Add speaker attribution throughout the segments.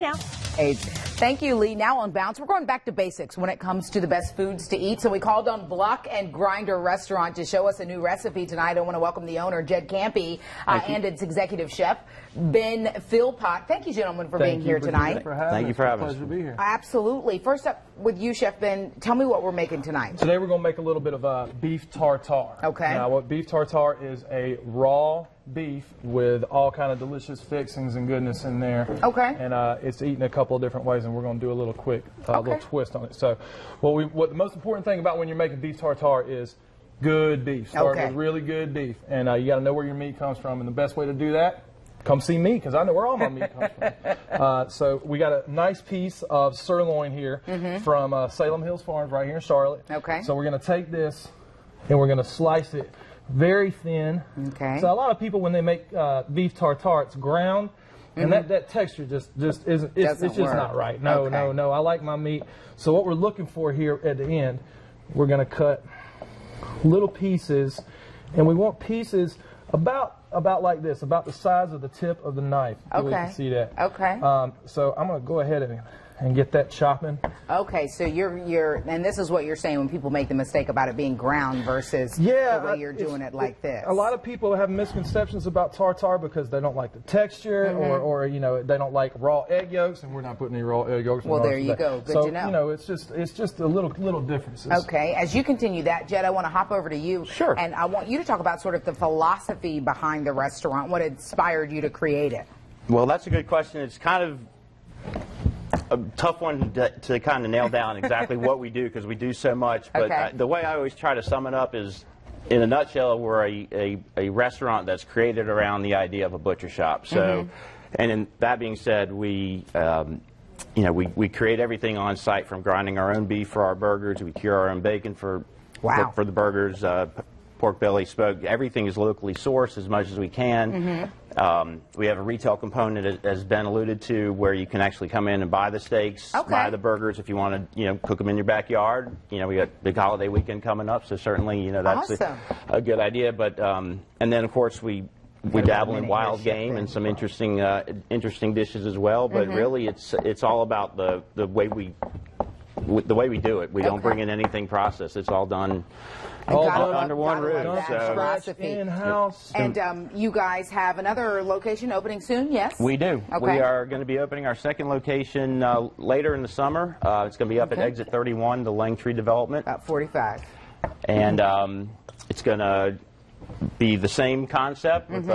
Speaker 1: Now.
Speaker 2: Hey, thank you, Lee. Now on Bounce, we're going back to basics when it comes to the best foods to eat. So we called on Block and Grinder Restaurant to show us a new recipe tonight. I want to welcome the owner, Jed Campy, and its executive chef, Ben Philpott. Thank you, gentlemen, for being here tonight.
Speaker 3: Thank you for having us.
Speaker 4: Pleasure to be here.
Speaker 2: Absolutely. First up with you, Chef Ben, tell me what we're making tonight.
Speaker 4: Today we're going to make a little bit of beef tartare.
Speaker 2: Okay.
Speaker 4: Now, what beef tartare is a raw beef with all kind of delicious fixings and goodness in there.
Speaker 2: Okay.
Speaker 4: And it's eaten a couple of different ways, and we're going to do a little quick little twist on it. So, what the most important thing about when you're making beef tartare is good beef. Start with really good beef, and you got to know where your meat comes from. And the best way to do that, come see me, because I know where all my meat comes from. So we got a nice piece of sirloin here from Salem Hills Farms right here in Charlotte.
Speaker 2: Okay.
Speaker 4: So we're going to take this and we're going to slice it very thin.
Speaker 2: Okay.
Speaker 4: So a lot of people, when they make beef tartare, it's ground, and that texture just isn't. It's just not right. No, no. I like my meat. So what we're looking for here at the end, we're going to cut little pieces, and we want pieces about like this, about the size of the tip of the knife.
Speaker 2: Okay.
Speaker 4: You can see that.
Speaker 2: Okay.
Speaker 4: So I'm going to go ahead and get that chopping.
Speaker 2: Okay, so you're and this is what you're saying when people make the mistake about it being ground versus the way you're doing it like this.
Speaker 4: A lot of people have misconceptions about tartare because they don't like the texture, or they don't like raw egg yolks, and we're not putting any raw egg yolks.
Speaker 2: Well, there you go. Good to know.
Speaker 4: So it's just a little differences.
Speaker 2: Okay, as you continue that, Jed, I want to hop over to you.
Speaker 3: Sure.
Speaker 2: And I want you to talk about sort of the philosophy behind the restaurant, what inspired you to create it.
Speaker 3: Well, that's a good question. It's kind of a tough one to kind of nail down exactly what we do, because we do so much. But the way I always try to sum it up is, in a nutshell, we're a restaurant that's created around the idea of a butcher shop. So, and in that being said, we create everything on site, from grinding our own beef for our burgers. We cure our own bacon for the burgers. Pork belly, smoked. Everything is locally sourced as much as we can. We have a retail component, as Ben alluded to, where you can actually come in and buy the steaks, buy the burgers if you want to, cook them in your backyard. We got big holiday weekend coming up, so certainly, that's a good idea. But and then of course we dabble in wild game and some interesting dishes as well. But really, it's all about the way we do it. We don't bring in anything processed. It's all done. Under one roof.
Speaker 4: In-house.
Speaker 2: And you guys have another location opening soon, yes?
Speaker 3: We do.
Speaker 2: Okay.
Speaker 3: We are going to be opening our second location later in the summer. It's going to be up at Exit 31, the Langtree development.
Speaker 2: About 45.
Speaker 3: And it's going to be the same concept with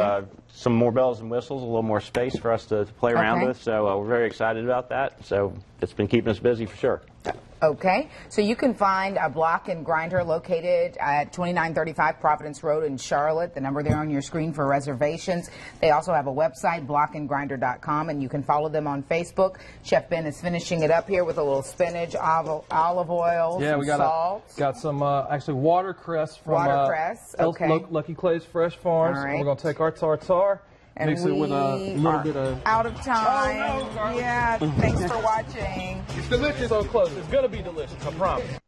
Speaker 3: some more bells and whistles, a little more space for us to play around with. So we're very excited about that. So it's been keeping us busy for sure.
Speaker 2: Okay, so you can find a Block and Grinder located at 2935 Providence Road in Charlotte. The number there on your screen for reservations. They also have a website, blockandgrinder.com, and you can follow them on Facebook. Chef Ben is finishing it up here with a little spinach, olive oil,
Speaker 4: we got some actually watercress from Lucky Clay's Fresh Farms.
Speaker 2: All right.
Speaker 4: We're going to take our tartare, mix it with a little bit of...
Speaker 2: out of time.
Speaker 4: Oh, no, sorry.
Speaker 2: Yeah, thanks for watching.
Speaker 4: It's delicious. So close. It's going to be delicious, I promise.